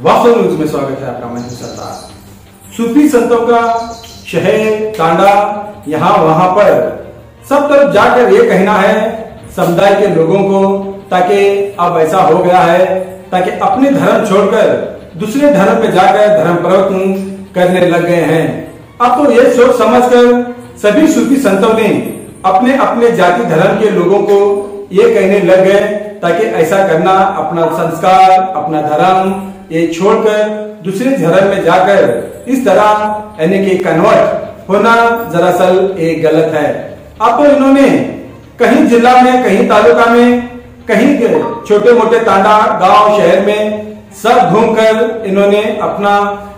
वास्तव न्यूज में स्वागत है आपका। मैं सरदार। सूफी संतों का शहर तांडा, यहाँ वहां पर सब तरफ जाकर ये कहना है समुदाय के लोगों को, ताकि अब ऐसा हो गया है ताकि अपने धर्म छोड़कर दूसरे धर्म पे जाकर धर्म परिवर्तन करने लग गए हैं। अब तो ये सोच समझकर सभी सूफी संतों ने अपने अपने जाति धर्म के लोगों को ये कहने लग गए ताकि ऐसा करना, अपना संस्कार अपना धर्म ये छोड़कर दूसरे धर्म में जाकर इस तरह यानी कि कन्वर्ट होना दरअसल एक गलत है। अब तो इन्होंने कहीं जिला में, कहीं तालुका में, कहीं छोटे मोटे तांडा गांव शहर में सब घूमकर इन्होंने अपना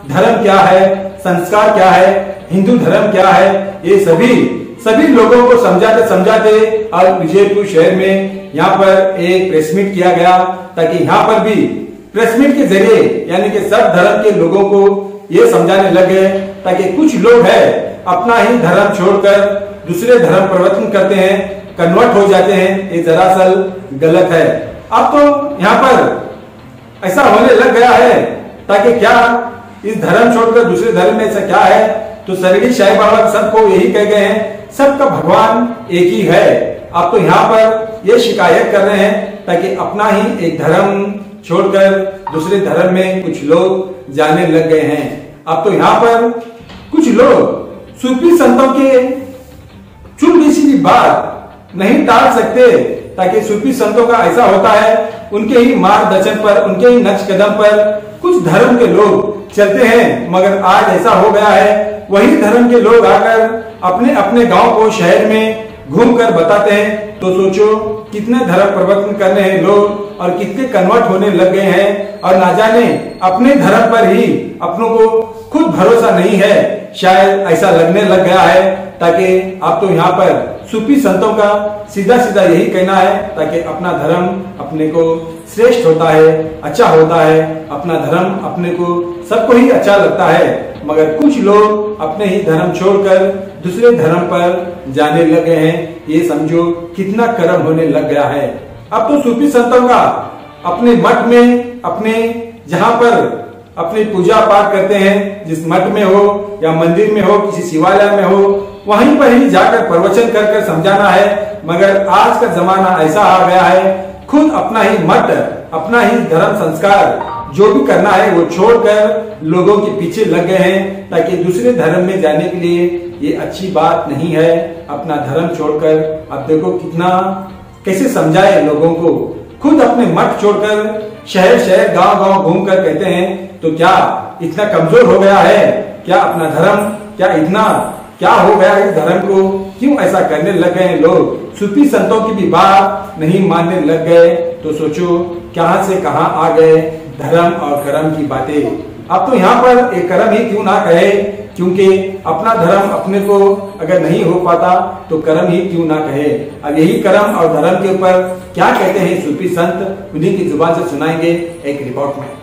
धर्म क्या है, संस्कार क्या है, हिंदू धर्म क्या है, ये सभी लोगों को समझाते और विजयपुर शहर में यहाँ पर एक प्रेस मीट किया गया ताकि यहाँ पर भी प्रेस मीट के जरिए यानी कि सब धर्म के लोगों को ये समझाने लगे ताकि कुछ लोग है अपना ही धर्म छोड़कर दूसरे धर्म परिवर्तन करते हैं, कन्वर्ट हो जाते हैं, ये दरअसल गलत है। अब तो यहाँ पर ऐसा होने लग गया है ताकि क्या इस धर्म छोड़कर दूसरे धर्म में ऐसा क्या है, तो सरगी साईं बाबा सबको यही कह गए हैं सबका भगवान एक ही है। अब तो यहाँ पर ये शिकायत कर रहे हैं ताकि अपना ही एक धर्म छोड़कर दूसरे धर्म में कुछ लोग जाने लग गए हैं। अब तो यहाँ पर कुछ लोग सूफी संतों के छोटी सी बात नहीं टाल सकते ताकि सूफी संतों का ऐसा होता है उनके ही मार्गदर्शन पर, उनके ही नक्श कदम पर कुछ धर्म के लोग चलते हैं, मगर आज ऐसा हो गया है वही धर्म के लोग आकर अपने अपने गांव को शहर में घूमकर बताते हैं। तो सोचो कितने धर्म परिवर्तन करने हैं लोग और कितने कन्वर्ट होने लग गए हैं और ना जाने अपने धर्म पर ही अपनों को खुद भरोसा नहीं है, शायद ऐसा लगने लग गया है। ताकि आप तो यहाँ पर सूफी संतों का सीधा सीधा यही कहना है ताकि अपना धर्म अपने को श्रेष्ठ होता है, अच्छा होता है, अपना धर्म अपने को सबको ही अच्छा लगता है, मगर कुछ लोग अपने ही धर्म छोड़कर दूसरे धर्म पर जाने लगे हैं। ये समझो कितना कर्म होने लग गया है। अब तो सूफी संतों का अपने मठ में, अपने जहाँ पर अपनी पूजा पाठ करते हैं, जिस मठ में हो या मंदिर में हो, किसी शिवालय में हो, वहीं पर ही जाकर प्रवचन कर समझाना है। मगर आज का जमाना ऐसा आ गया है खुद अपना ही मठ, अपना ही धर्म संस्कार जो भी करना है वो छोड़कर लोगों के पीछे लग गए हैं ताकि दूसरे धर्म में जाने के लिए ये अच्छी बात नहीं है। अपना धर्म छोड़कर अब देखो कितना कैसे समझाए लोगों को। खुद अपने मठ छोड़कर शहर शहर गांव गांव घूमकर कहते हैं तो क्या इतना कमजोर हो गया है क्या अपना धर्म, क्या इतना क्या हो गया इस धर्म को, क्यों ऐसा करने लग गए हैं लोग। सूफी संतों की भी बात नहीं मानने लग गए तो सोचो कहां से कहां आ गए धर्म और कर्म की बातें। अब तो यहाँ पर एक कर्म ही क्यों ना कहे, क्योंकि अपना धर्म अपने को अगर नहीं हो पाता तो कर्म ही क्यों ना कहे। अब यही कर्म और धर्म के ऊपर क्या कहते हैं सूफी संत, उन्हीं की जुबान से सुनाएंगे एक रिपोर्ट में।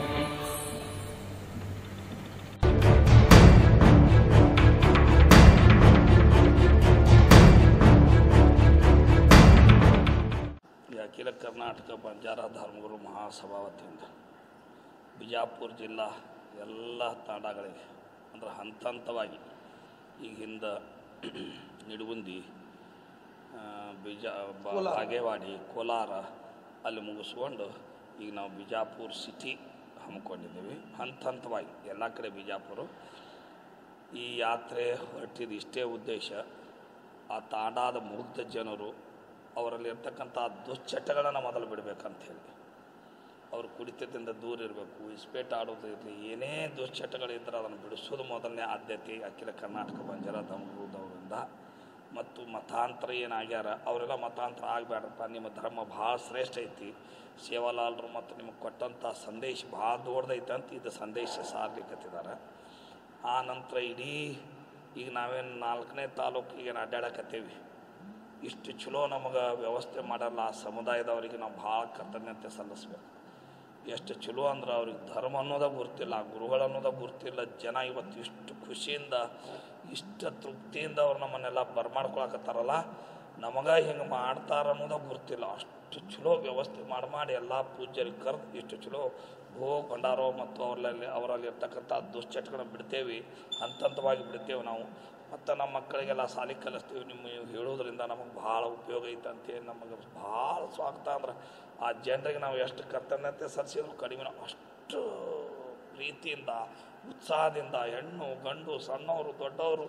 ಅಖಿಲ ಕರ್ನಾಟಕ ಬಂಜಾರ ಧರ್ಮಗುರು ಮಹಾಸಭಾ ವತಿಯಿಂದ ಬಿಜಾಪುರ ಜಿಲ್ಲಾ ಎಲ್ಲ ತಾಂಡಗಳಿಗೆ ಅಂದ್ರೆ ಹಂತ ಹಂತವಾಗಿ ಈಗ ಹಿಂದೆ ನಿಡಗುಂದಿ, ಬಾಗೇವಾಡಿ, ಕೋಲಾರ ಅಲ್ಲಿ ಮುಗಿಸ್ಕೊಂಡು ಈಗ ನಾವು ಬಿಜಾಪುರ ಸಿಟಿ ಹಮ್ಮಿಕೊಂಡಿದ್ದೀವಿ। ಹಂತ ಹಂತವಾಗಿ ಎಲ್ಲ ಕಡೆ ಬಿಜಾಪುರ ಈ ಯಾತ್ರೆ ಹೊರಟಿದ ಇಷ್ಟೇ ಉದ್ದೇಶ, ಆ ತಾಂಡಾದ ಮುಗ್ಧ ಜನರು ಅವರಲ್ಲಿರ್ತಕ್ಕಂಥ ದುಶ್ಚಟಗಳನ್ನು ಮೊದಲು ಬಿಡಬೇಕಂಥೇಳಿ, ಅವರು ಕುಡಿತದಿಂದ ದೂರ ಇರಬೇಕು, ಇಸ್ಪೇಟ್ ಆಡೋದು ಇರಲಿ, ಏನೇ ದುಶ್ಚಟಗಳಿದ್ದರೆ ಅದನ್ನು ಬಿಡಿಸೋದು ಮೊದಲನೇ ಆದ್ಯತೆ ಅಖಿಲ ಕರ್ನಾಟಕ ಬಂಜಾರ ಧರ್ಮಗುರುದವರಿಂದ। ಮತ್ತು ಮತಾಂತರ ಏನಾಗ್ಯಾರ ಅವರೆಲ್ಲ ಮತಾಂತರ ಆಗಬೇಡ್ರಪ್ಪ, ನಿಮ್ಮ ಧರ್ಮ ಭಾಳ ಶ್ರೇಷ್ಠ ಐತಿ, ಸೇವಾಲಾಲರು ಮತ್ತು ನಿಮಗೆ ಕೊಟ್ಟಂಥ ಸಂದೇಶ ಭಾಳ ದೊಡ್ಡದೈತೆ ಅಂತ ಇದು ಸಂದೇಶ ಸಾರ್ಲಿಕ್ಕತ್ತಿದ್ದಾರೆ। ಆ ನಂತರ ಇಡೀ ಈಗ ನಾವೇನು 4ನೇ ತಾಲೂಕಿಗೆ ಅಡ್ಡಾಡಕತ್ತೀವಿ, ಇಷ್ಟು ಚಲೋ ನಮಗೆ ವ್ಯವಸ್ಥೆ ಮಾಡಲ್ಲ ಆ ಸಮುದಾಯದವರಿಗೆ ನಾವು ಭಾಳ ಕೃತಜ್ಞತೆ ಸಲ್ಲಿಸ್ಬೇಕು। ಎಷ್ಟು ಚಲೋ ಅಂದ್ರೆ ಅವ್ರಿಗೆ ಧರ್ಮ ಅನ್ನೋದ ಗುರ್ತಿಲ್ಲ, ಗುರುಗಳು ಅನ್ನೋದ ಗುರ್ತಿಲ್ಲ, ಜನ ಇವತ್ತು ಇಷ್ಟು ಖುಷಿಯಿಂದ ಇಷ್ಟು ತೃಪ್ತಿಯಿಂದ ಅವ್ರು ನಮ್ಮನ್ನೆಲ್ಲ ಬರ್ಮಾಡ್ಕೊಳಕತ್ತಾರಲ್ಲ, ನಮಗೆ ಹಿಂಗೆ ಮಾಡ್ತಾರ ಅನ್ನೋದ ಗುರ್ತಿಲ್ಲ, ಅಷ್ಟು ಇಷ್ಟು ಚಲೋ ವ್ಯವಸ್ಥೆ ಮಾಡಿ ಎಲ್ಲ ಪೂಜ್ಯರಿಗೆ ಕರೆದು ಇಷ್ಟು ಚಲೋ ಭೋಗ ಭಂಡಾರೋ ಮತ್ತು ಅವರಲ್ಲಿ ಇರ್ತಕ್ಕಂಥ ದುಶ್ಚಟಗಳನ್ನ ಬಿಡ್ತೇವೆ, ಹಂತವಾಗಿ ಬಿಡ್ತೇವೆ ನಾವು. ಮತ್ತು ನಮ್ಮ ಮಕ್ಕಳಿಗೆಲ್ಲ ಸಾಲಿ ಕಲಿಸ್ತೀವಿ. ನಿಮ್ಮ ಹೇಳೋದ್ರಿಂದ ನಮಗೆ ಭಾಳ ಉಪಯೋಗ ಐತೆ ಅಂತೇಳಿ ನಮಗೆ ಭಾಳ ಸ್ವಾಗತ. ಅಂದ್ರೆ ಆ ಜನರಿಗೆ ನಾವು ಎಷ್ಟು ಕರ್ತವ್ಯತೆ ಸಲ್ಲಿಸಿದ್ರು ಕಡಿಮೆ, ಅಷ್ಟು ಪ್ರೀತಿಯಿಂದ ಉತ್ಸಾಹದಿಂದ ಹೆಣ್ಣು ಗಂಡು ಸಣ್ಣವರು ದೊಡ್ಡವರು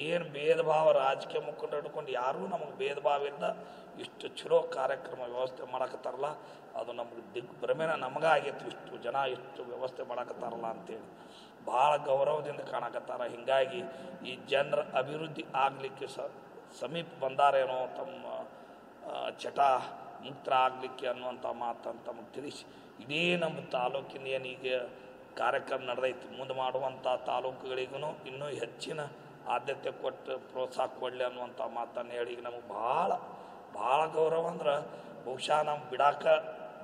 ಏನು ಭೇದ ಭಾವ ರಾಜಕೀಯ ಮುಖಂಡರು ಹಿಡ್ಕೊಂಡು ಯಾರೂ ನಮಗೆ ಭೇದ ಭಾವ ಇಲ್ಲ. ಇಷ್ಟು ಚಲೋ ಕಾರ್ಯಕ್ರಮ ವ್ಯವಸ್ಥೆ ಮಾಡಕತ್ತಾರಲ್ಲ, ಅದು ನಮಗೆ ದಿಗ್ಭ್ರಮೆನ ನಮಗಾಗೈತಿ. ಇಷ್ಟು ಜನ ಇಷ್ಟು ವ್ಯವಸ್ಥೆ ಮಾಡಕತ್ತಾರಲ್ಲ ಅಂತೇಳಿ ಭಾಳ ಗೌರವದಿಂದ ಕಾಣಕತ್ತಾರ. ಹೀಗಾಗಿ ಈ ಜನರ ಅಭಿವೃದ್ಧಿ ಆಗಲಿಕ್ಕೆ ಸಮೀಪ ಬಂದಾರೇನೋ, ತಮ್ಮ ಚಟ ಮುಕ್ತ ಆಗಲಿಕ್ಕೆ ಅನ್ನುವಂಥ ಮಾತನ್ನು ತಮಗೆ ತಿಳಿಸಿ, ಇಡೀ ನಮ್ಮ ತಾಲೂಕಿನ ಏನೀಗ ಕಾರ್ಯಕ್ರಮ ನಡೆದೈತಿ, ಮುಂದೆ ಮಾಡುವಂಥ ತಾಲೂಕುಗಳಿಗೂ ಇನ್ನೂ ಹೆಚ್ಚಿನ ಆದ್ಯತೆ ಕೊಟ್ಟು ಪ್ರೋತ್ಸಾಹ ಕೊಡಲಿ ಅನ್ನುವಂಥ ಮಾತನ್ನು ಹೇಳಿ ಈಗ ನಮಗೆ ಭಾಳ ಗೌರವ. ಅಂದ್ರೆ ಬಹುಶಃ ನಾವು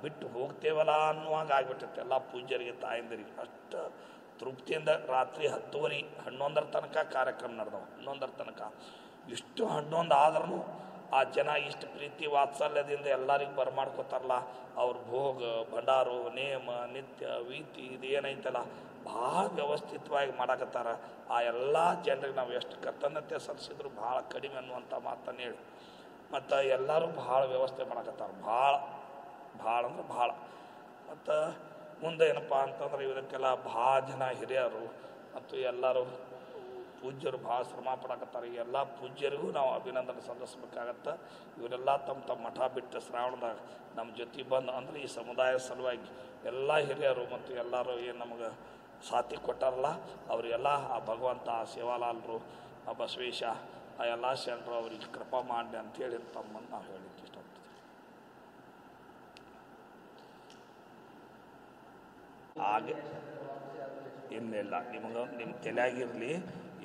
ಬಿಟ್ಟು ಹೋಗ್ತೇವಲ್ಲ ಅನ್ನುವಾಗ ಆಗಿಬಿಟ್ಟೈತೆ ಎಲ್ಲ ಪೂಜ್ಯರಿಗೆ ತಾಯಂದಿರಿಗೆ. ಅಷ್ಟು ತೃಪ್ತಿಯಿಂದ ರಾತ್ರಿ 10:30 11 ತನಕ ಕಾರ್ಯಕ್ರಮ ನಡೆದವು. 11 ತನಕ ಇಷ್ಟು 11 ಆದ್ರೂ ಆ ಜನ ಇಷ್ಟು ಪ್ರೀತಿ ವಾತ್ಸಲ್ಯದಿಂದ ಎಲ್ಲರಿಗೂ ಬರಮಾಡ್ಕೋತಾರಲ್ಲ. ಅವ್ರ ಭೋಗ ಭಂಡಾರು ನೇಮ ನಿತ್ಯ ವೀತಿ ಇದೇನೈತಲ್ಲ ಭಾಳ ವ್ಯವಸ್ಥಿತವಾಗಿ ಮಾಡಕತ್ತಾರ. ಆ ಎಲ್ಲ ಜನರಿಗೆ ನಾವು ಎಷ್ಟು ಕರ್ತವ್ಯತೆ ಸಲ್ಲಿಸಿದ್ರು ಭಾಳ ಕಡಿಮೆ ಅನ್ನುವಂಥ ಮಾತನ್ನು ಹೇಳಿ ಮತ್ತು ಎಲ್ಲರೂ ಭಾಳ ವ್ಯವಸ್ಥೆ ಮಾಡಕತ್ತಾರ. ಭಾಳ ಅಂದ್ರೆ ಭಾಳ. ಮತ್ತು ಮುಂದೆ ಏನಪ್ಪ ಅಂತಂದ್ರೆ ಇವಕ್ಕೆಲ್ಲ ಭಾಳ ಜನ ಹಿರಿಯರು ಮತ್ತು ಎಲ್ಲರೂ ಪೂಜ್ಯರು ಭಾಳ ಶ್ರಮ ಪಡಕತ್ತಾರೆ. ಈ ಎಲ್ಲ ಪೂಜ್ಯರಿಗೂ ನಾವು ಅಭಿನಂದನೆ ಸಲ್ಲಿಸ್ಬೇಕಾಗತ್ತೆ. ಇವರೆಲ್ಲ ತಮ್ಮ ಮಠ ಬಿಟ್ಟು ಶ್ರಾವಣದಾಗ ನಮ್ಮ ಜೊತೆ ಬಂದು ಅಂದ್ರೆ ಈ ಸಮುದಾಯ ಸಲುವಾಗಿ ಎಲ್ಲ ಹಿರಿಯರು ಮತ್ತು ಎಲ್ಲರೂ ಏನು ನಮಗೆ ಸಾಥಿ ಕೊಟ್ಟಾರಲ್ಲ ಅವರಿಗೆಲ್ಲ ಆ ಭಗವಂತ ಆ ಸೇವಾಲಾಲರು ಆ ಬಸವೇಶ ಆ ಎಲ್ಲ ಶರಣರು ಅವ್ರಿಗೆ ಕೃಪಾ ಮಾಡಿ ಅಂತೇಳಿ ತಮ್ಮನ್ನು ನಾವು ಹೇಳಿಕ್ಕೆ ಇಷ್ಟಪಡ್ತೀವಿ. ಹಾಗೆ ಇನ್ನಿಲ್ಲ ನಿಮ್ಮ ತಲೆಯಾಗಿರಲಿ,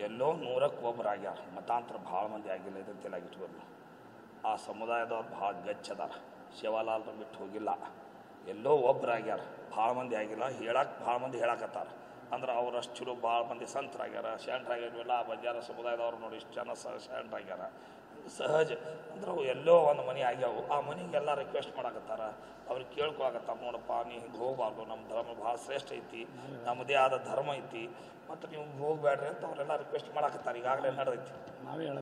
ಎಲ್ಲೋ 100ಕ್ಕೆ ಒಬ್ಬರು ಆಗ್ಯಾರ, ಮತಾಂತರ ಭಾಳ ಮಂದಿ ಆಗಿಲ್ಲ. ಇದನ್ನು ತಲೆಯಾಗಿಟ್ಕೊಂಡು ಆ ಸಮುದಾಯದವ್ರು ಭಾಳ ಗಚ್ಚದಾರ, ಶಿವಲಾಲ್ರು ಬಿಟ್ಟು ಹೋಗಿಲ್ಲ. ಎಲ್ಲೋ ಒಬ್ಬರು ಆಗ್ಯಾರ, ಭಾಳ ಮಂದಿ ಆಗಿಲ್ಲ. ಭಾಳ ಮಂದಿ ಹೇಳಕತ್ತಾರ. ಅಂದ್ರೆ ಅವರಷ್ಟು ಚಲೋ ಭಾಳ ಮಂದಿ ಸಂತರಾಗ್ಯಾರ, ಶರಣರಾಗ್ಯಾರ. ಬಂಜಾರ ಸಮುದಾಯದವ್ರು ನೋಡಿ ಇಷ್ಟು ಜನ ಶರಣರಾಗ್ಯಾರ. ಸಹಜ ಅಂದ್ರೆ ಅವು ಎಲ್ಲೋ ಒಂದು ಮನೆ ಆಗ್ಯಾವು. ಆ ಮನೆಗೆಲ್ಲ ರಿಕ್ವೆಸ್ಟ್ ಮಾಡಕತ್ತಾರ, ಅವ್ರಿಗೆ ಕೇಳ್ಕೊಳಕತ್ತಾರ, ನೋಡಪ್ಪ ನೀ ಹಿಂಗೆ ಹೋಗಬಾರ್ದು, ನಮ್ಮ ಧರ್ಮ ಭಾಳ ಶ್ರೇಷ್ಠ ಐತಿ, ನಮ್ಮದೇ ಆದ ಧರ್ಮ ಐತಿ, ಮತ್ತು ನೀವು ಹೋಗಬೇಡ್ರಿ ಅಂತ ಅವರೆಲ್ಲ ರಿಕ್ವೆಸ್ಟ್ ಮಾಡಕತ್ತಾರೆ. ಈಗಾಗಲೇ ನಡೆದೈತಿ.